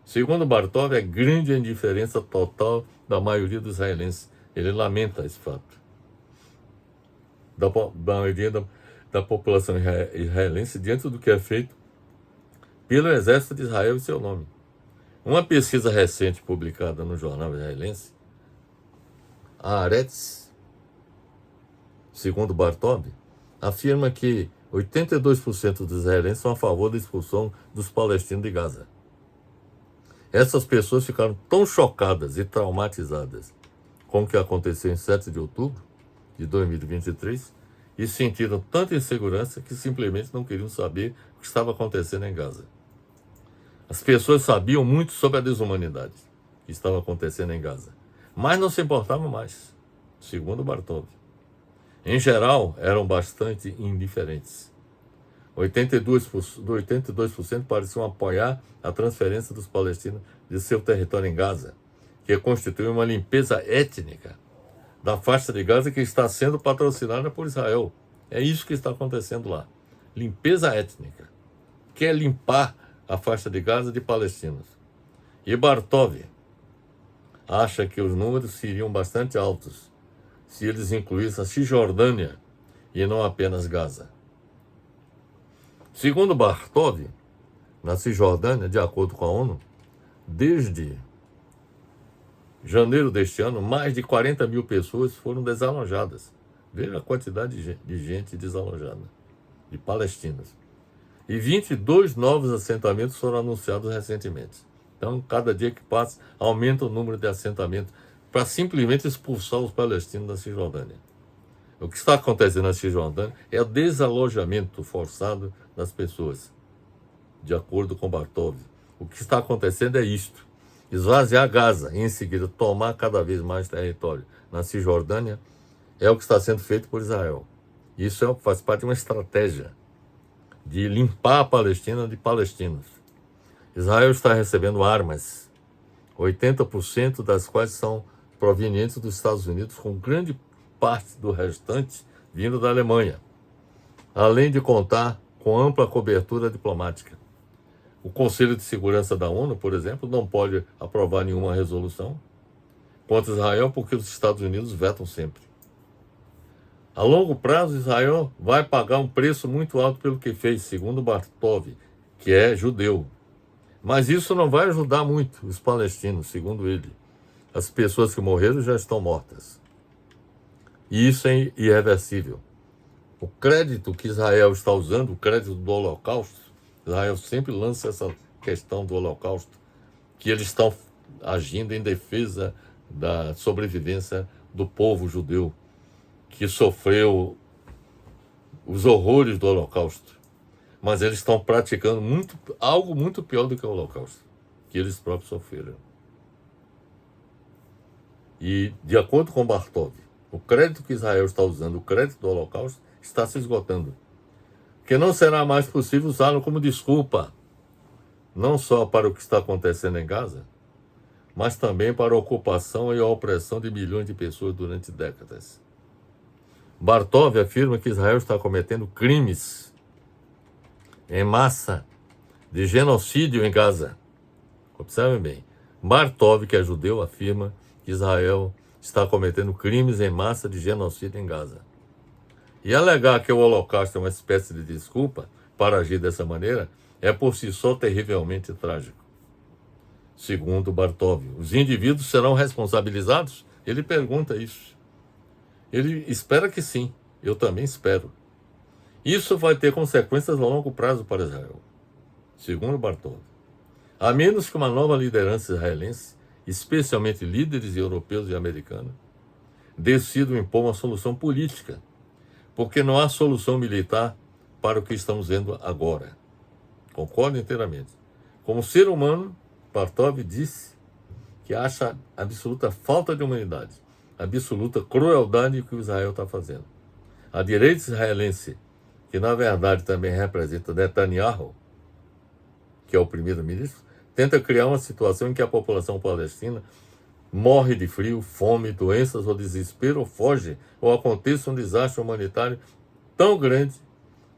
Segundo Bartov, é grande a indiferença total da maioria dos israelenses. Ele lamenta esse fato. Da maioria da população israelense diante do que é feito pelo exército de Israel em seu nome. Uma pesquisa recente publicada no jornal israelense, Haaretz, segundo Bartov, afirma que 82% dos israelenses são a favor da expulsão dos palestinos de Gaza. Essas pessoas ficaram tão chocadas e traumatizadas com o que aconteceu em 7 de outubro de 2023 e sentiram tanta insegurança que simplesmente não queriam saber o que estava acontecendo em Gaza. As pessoas sabiam muito sobre a desumanidade que estava acontecendo em Gaza, mas não se importavam mais, segundo Bartov. Em geral, eram bastante indiferentes. 82% pareciam apoiar a transferência dos palestinos de seu território em Gaza, que constitui uma limpeza étnica da faixa de Gaza que está sendo patrocinada por Israel. É isso que está acontecendo lá. Limpeza étnica. Quer limpar a faixa de Gaza de palestinos. E Bartov acha que os números seriam bastante altos se eles incluíssem a Cisjordânia e não apenas Gaza. Segundo Bartov, na Cisjordânia, de acordo com a ONU, desde janeiro deste ano, mais de 40 mil pessoas foram desalojadas. Veja a quantidade de gente desalojada, de palestinos. E 22 novos assentamentos foram anunciados recentemente. Então, cada dia que passa, aumenta o número de assentamentos para simplesmente expulsar os palestinos da Cisjordânia. O que está acontecendo na Cisjordânia é o desalojamento forçado das pessoas, de acordo com Bartov. O que está acontecendo é isto: esvaziar Gaza e, em seguida, tomar cada vez mais território na Cisjordânia é o que está sendo feito por Israel. Isso faz parte de uma estratégia de limpar a Palestina de palestinos. Israel está recebendo armas, 80% das quais são provenientes dos Estados Unidos, com grande parte do restante vindo da Alemanha, além de contar com ampla cobertura diplomática. O Conselho de Segurança da ONU, por exemplo, não pode aprovar nenhuma resolução contra Israel porque os Estados Unidos vetam sempre. A longo prazo, Israel vai pagar um preço muito alto pelo que fez, segundo Bartov, que é judeu. Mas isso não vai ajudar muito os palestinos, segundo ele. As pessoas que morreram já estão mortas. E isso é irreversível. O crédito que Israel está usando, o crédito do Holocausto, Israel sempre lança essa questão do Holocausto, que eles estão agindo em defesa da sobrevivência do povo judeu, que sofreu os horrores do Holocausto. Mas eles estão praticando algo muito pior do que o Holocausto, que eles próprios sofreram. E, de acordo com Bartov, o crédito que Israel está usando, o crédito do Holocausto, está se esgotando. Que não será mais possível usá-lo como desculpa, não só para o que está acontecendo em Gaza, mas também para a ocupação e a opressão de milhões de pessoas durante décadas. Bartov afirma que Israel está cometendo crimes em massa de genocídio em Gaza. Observem bem. Bartov, que é judeu, afirma que Israel está cometendo crimes em massa de genocídio em Gaza. E alegar que o Holocausto é uma espécie de desculpa para agir dessa maneira é por si só terrivelmente trágico. segundo Bartov. Os indivíduos serão responsabilizados? Ele pergunta isso. Ele espera que sim, eu também espero. Isso vai ter consequências a longo prazo para Israel, segundo Bartov. A menos que uma nova liderança israelense, especialmente líderes europeus e americanos, decidam impor uma solução política, porque não há solução militar para o que estamos vendo agora. Concordo inteiramente. Como ser humano, Bartov disse que acha absoluta falta de humanidade, absoluta crueldade que o Israel está fazendo. A direita israelense, que na verdade também representa Netanyahu, que é o primeiro-ministro, tenta criar uma situação em que a população palestina morre de frio, fome, doenças ou desespero, ou foge, ou aconteça um desastre humanitário tão grande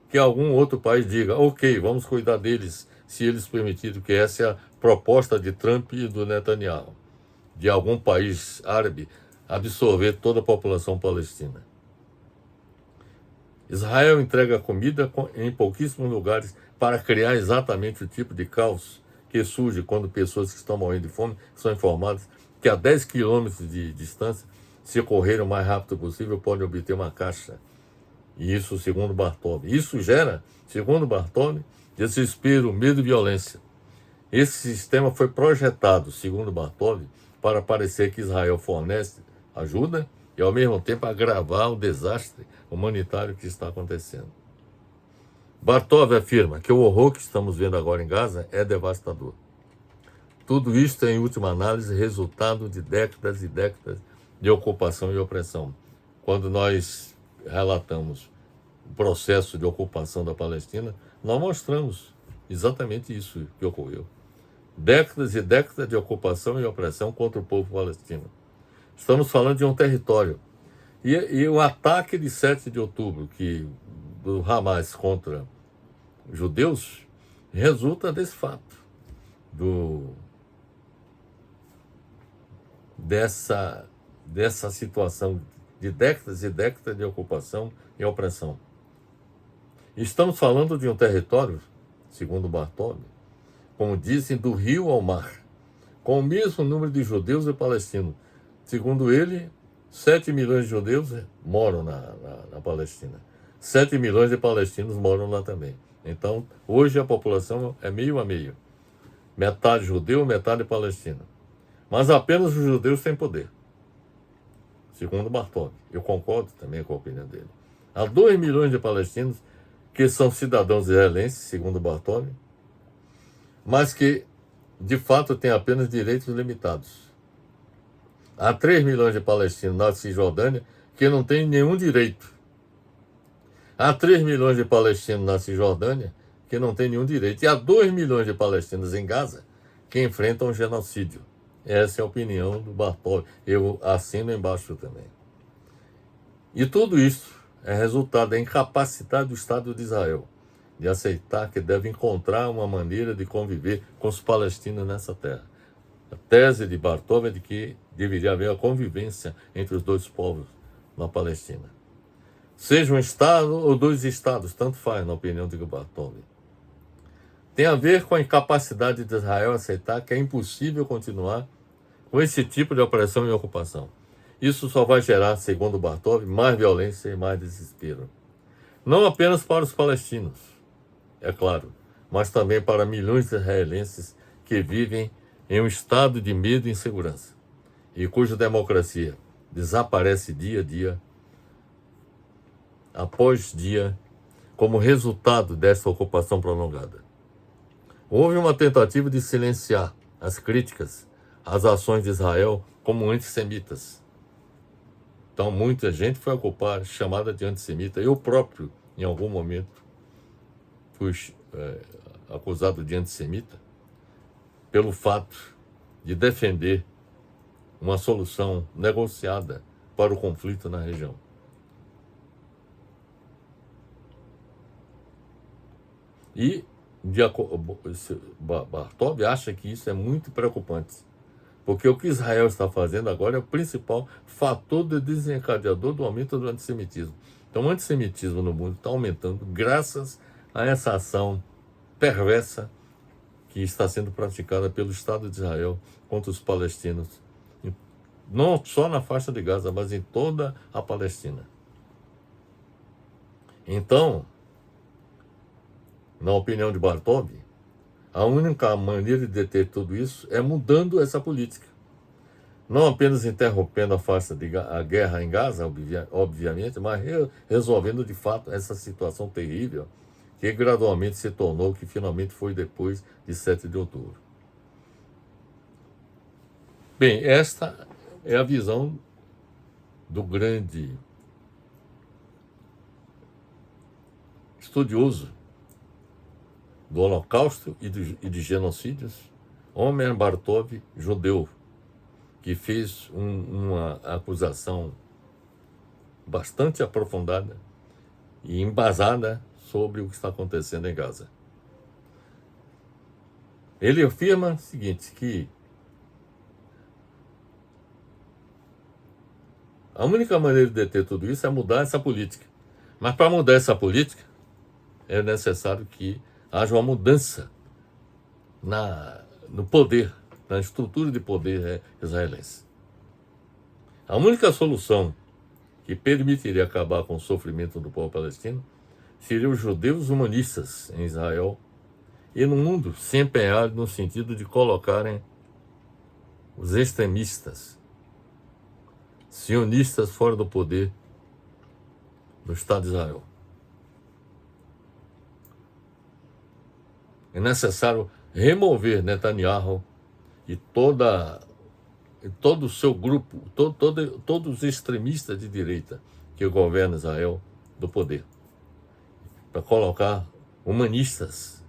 que algum outro país diga, ok, vamos cuidar deles, se eles permitirem, que essa é a proposta de Trump e do Netanyahu, de algum país árabe absorver toda a população palestina. Israel entrega comida em pouquíssimos lugares para criar exatamente o tipo de caos que surge quando pessoas que estão morrendo de fome são informadas que a 10 quilômetros de distância, se correr o mais rápido possível, podem obter uma caixa. E isso, segundo Bartov. Isso gera, segundo Bartov, desespero, medo e violência. Esse sistema foi projetado, segundo Bartov, para parecer que Israel fornece ajuda e, ao mesmo tempo, agravar o desastre humanitário que está acontecendo. Bartov afirma que o horror que estamos vendo agora em Gaza é devastador. Tudo isto é, em última análise, resultado de décadas e décadas de ocupação e opressão. Quando nós relatamos o processo de ocupação da Palestina, nós mostramos exatamente isso que ocorreu. Décadas e décadas de ocupação e opressão contra o povo palestino. Estamos falando de um território. E o ataque de 7 de outubro do Hamas contra judeus resulta desse fato, dessa situação de décadas e décadas de ocupação e opressão. Estamos falando de um território, segundo Bartov, como dizem, do rio ao mar, com o mesmo número de judeus e palestinos. Segundo ele, 7 milhões de judeus moram na Palestina. 7 milhões de palestinos moram lá também. Então, hoje a população é meio a meio. Metade judeu, metade palestina. Mas apenas os judeus têm poder, segundo Bartov. Eu concordo também com a opinião dele. Há 2 milhões de palestinos que são cidadãos israelenses, segundo Bartov, mas que, de fato, têm apenas direitos limitados. Há 3 milhões de palestinos na Cisjordânia que não têm nenhum direito. Há 3 milhões de palestinos na Cisjordânia que não têm nenhum direito. E há 2 milhões de palestinos em Gaza que enfrentam genocídio. Essa é a opinião do Bartov. Eu assino embaixo também. E tudo isso é resultado da incapacidade do Estado de Israel de aceitar que deve encontrar uma maneira de conviver com os palestinos nessa terra. A tese de Bartov é de que deveria haver a convivência entre os dois povos na Palestina. Seja um Estado ou 2 estados, tanto faz, na opinião de Bartov. Tem a ver com a incapacidade de Israel aceitar que é impossível continuar com esse tipo de opressão e ocupação. Isso só vai gerar, segundo Bartov, mais violência e mais desespero. Não apenas para os palestinos, é claro, mas também para milhões de israelenses que vivem em um estado de medo e insegurança, e cuja democracia desaparece dia a dia, após dia, como resultado dessa ocupação prolongada. Houve uma tentativa de silenciar as críticas às ações de Israel como antissemitas. Então, muita gente foi chamada de antissemita. Eu próprio, em algum momento, fui acusado de antissemita pelo fato de defender uma solução negociada para o conflito na região. E Bartov acha que isso é muito preocupante, porque o que Israel está fazendo agora é o principal fator desencadeador do aumento do antissemitismo. Então, o antissemitismo no mundo está aumentando graças a essa ação perversa que está sendo praticada pelo Estado de Israel contra os palestinos, não só na faixa de Gaza, mas em toda a Palestina. Então, na opinião de Bartov, a única maneira de deter tudo isso é mudando essa política. Não apenas interrompendo a guerra em Gaza, obviamente, mas resolvendo de fato essa situação terrível que gradualmente se tornou o que finalmente foi depois de 7 de outubro. Bem, esta é a visão do grande estudioso do Holocausto e de genocídios, Omer Bartov, judeu, que fez uma acusação bastante aprofundada e embasada sobre o que está acontecendo em Gaza. Ele afirma o seguinte, que a única maneira de deter tudo isso é mudar essa política. Mas para mudar essa política, é necessário que haja uma mudança no poder, na estrutura de poder israelense. A única solução que permitiria acabar com o sofrimento do povo palestino seriam os judeus humanistas em Israel e no mundo se empenharem no sentido de colocarem os extremistas, sionistas fora do poder do Estado de Israel. É necessário remover Netanyahu e todo o seu grupo, todos os extremistas de direita que governam Israel do poder, para colocar humanistas,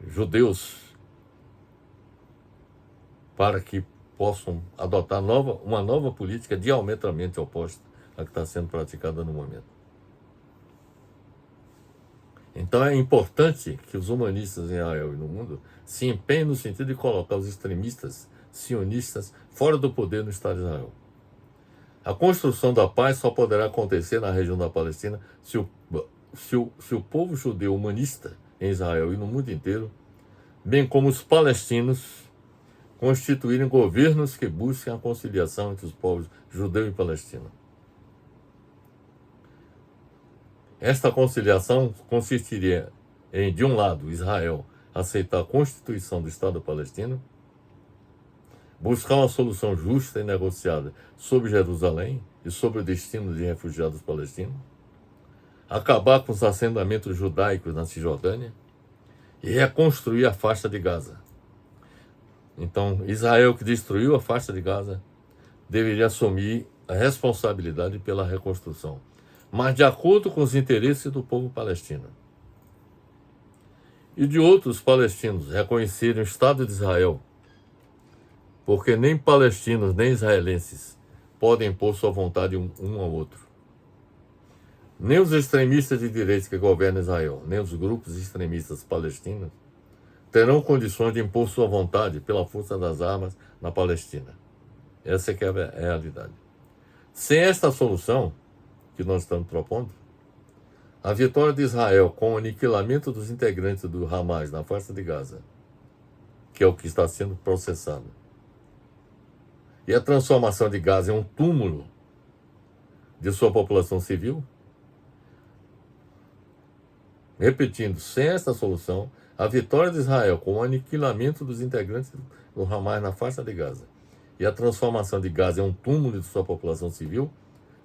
judeus, para que possam adotar uma nova política diametralmente oposta à que está sendo praticada no momento. Então é importante que os humanistas em Israel e no mundo se empenhem no sentido de colocar os extremistas sionistas fora do poder no Estado de Israel. A construção da paz só poderá acontecer na região da Palestina se o povo judeu humanista em Israel e no mundo inteiro, bem como os palestinos, constituírem governos que busquem a conciliação entre os povos judeu e palestino. Esta conciliação consistiria em, de um lado, Israel aceitar a constituição do Estado palestino, buscar uma solução justa e negociada sobre Jerusalém e sobre o destino de refugiados palestinos, acabar com os assentamentos judaicos na Cisjordânia e reconstruir a faixa de Gaza. Então, Israel, que destruiu a faixa de Gaza, deveria assumir a responsabilidade pela reconstrução, mas de acordo com os interesses do povo palestino. E de outros palestinos reconhecerem o Estado de Israel, porque nem palestinos nem israelenses podem impor sua vontade um ao outro. Nem os extremistas de direita que governam Israel, nem os grupos extremistas palestinos terão condições de impor sua vontade pela força das armas na Palestina. Essa é que é a realidade. Sem esta solução que nós estamos propondo, a vitória de Israel com o aniquilamento dos integrantes do Hamas na faixa de Gaza, que é o que está sendo processado, e a transformação de Gaza em um túmulo de sua população civil, repetindo, sem esta solução, a vitória de Israel com o aniquilamento dos integrantes do Hamas na faixa de Gaza e a transformação de Gaza em um túmulo de sua população civil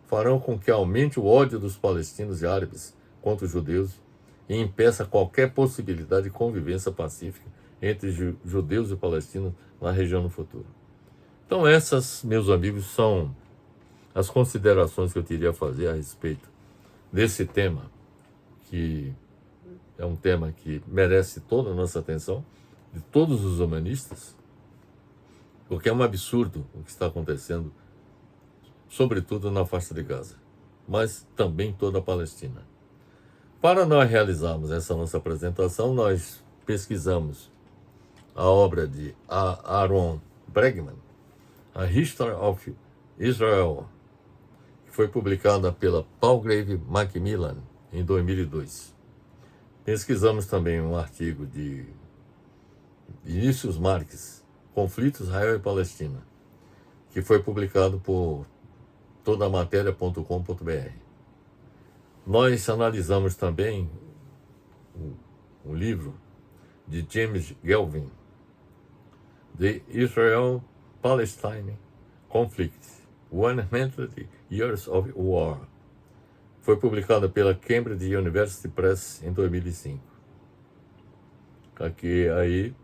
farão com que aumente o ódio dos palestinos e árabes contra os judeus e impeça qualquer possibilidade de convivência pacífica entre judeus e palestinos na região no futuro. Então essas, meus amigos, são as considerações que eu teria a fazer a respeito desse tema, que é um tema que merece toda a nossa atenção, de todos os humanistas, porque é um absurdo o que está acontecendo, sobretudo na faixa de Gaza, mas também em toda a Palestina. Para nós realizarmos essa nossa apresentação, nós pesquisamos a obra de Aaron Bregman, A History of Israel, que foi publicada pela Palgrave Macmillan em 2002. Pesquisamos também um artigo de Vinícius Marques, Conflito Israel e Palestina, que foi publicado por todamatéria.com.br. Nós analisamos também o livro de James Galvin, The Israel-Palestine Conflict, 100 Years of War. Foi publicada pela Cambridge University Press em 2005. Aqui, aí,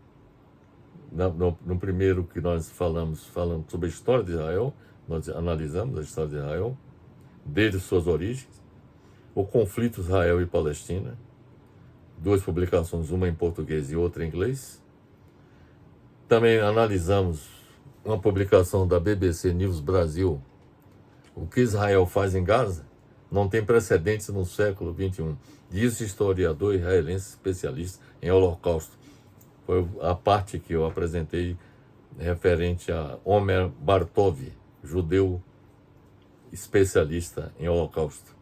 no primeiro que nós falamos sobre a história de Israel, nós analisamos a história de Israel, desde suas origens, o conflito Israel e Palestina, 2 publicações, uma em português e outra em inglês. Também analisamos uma publicação da BBC News Brasil, O que Israel faz em Gaza não tem precedentes no século XXI, diz historiador israelense especialista em Holocausto. Foi a parte que eu apresentei referente a Omer Bartov, judeu especialista em Holocausto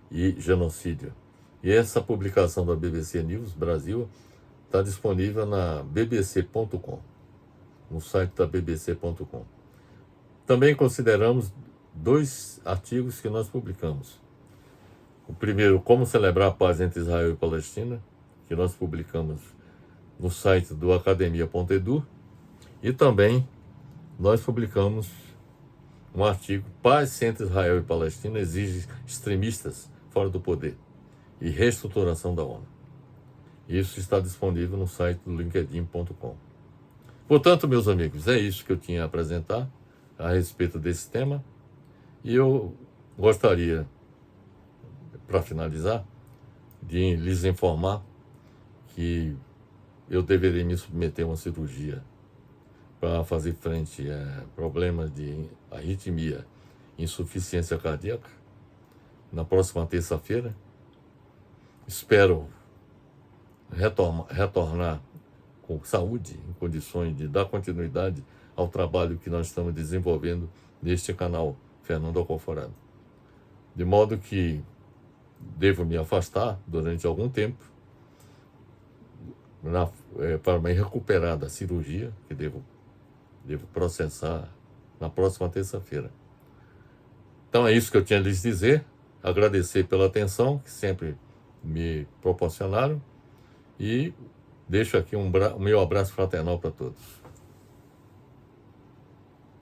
e genocídio. E essa publicação da BBC News Brasil está disponível na bbc.com, no site da bbc.com. Também consideramos 2 artigos que nós publicamos. O primeiro, Como Celebrar a Paz entre Israel e Palestina, que nós publicamos no site do academia.edu, e também nós publicamos um artigo, Paz entre Israel e Palestina exige extremistas fora do poder e reestruturação da ONU. Isso está disponível no site do linkedin.com. Portanto, meus amigos, é isso que eu tinha a apresentar a respeito desse tema. E eu gostaria, para finalizar, de lhes informar que eu deveria me submeter a uma cirurgia para fazer frente a problemas de arritmia, insuficiência cardíaca, na próxima terça-feira. Espero retornar com saúde, em condições de dar continuidade ao trabalho que nós estamos desenvolvendo neste canal Fernando Alcoforado. De modo que devo me afastar durante algum tempo para me recuperar da cirurgia, que devo processar na próxima terça-feira. Então é isso que eu tinha a lhes dizer. Agradecer pela atenção que sempre me proporcionaram e deixo aqui um meu abraço fraternal para todos.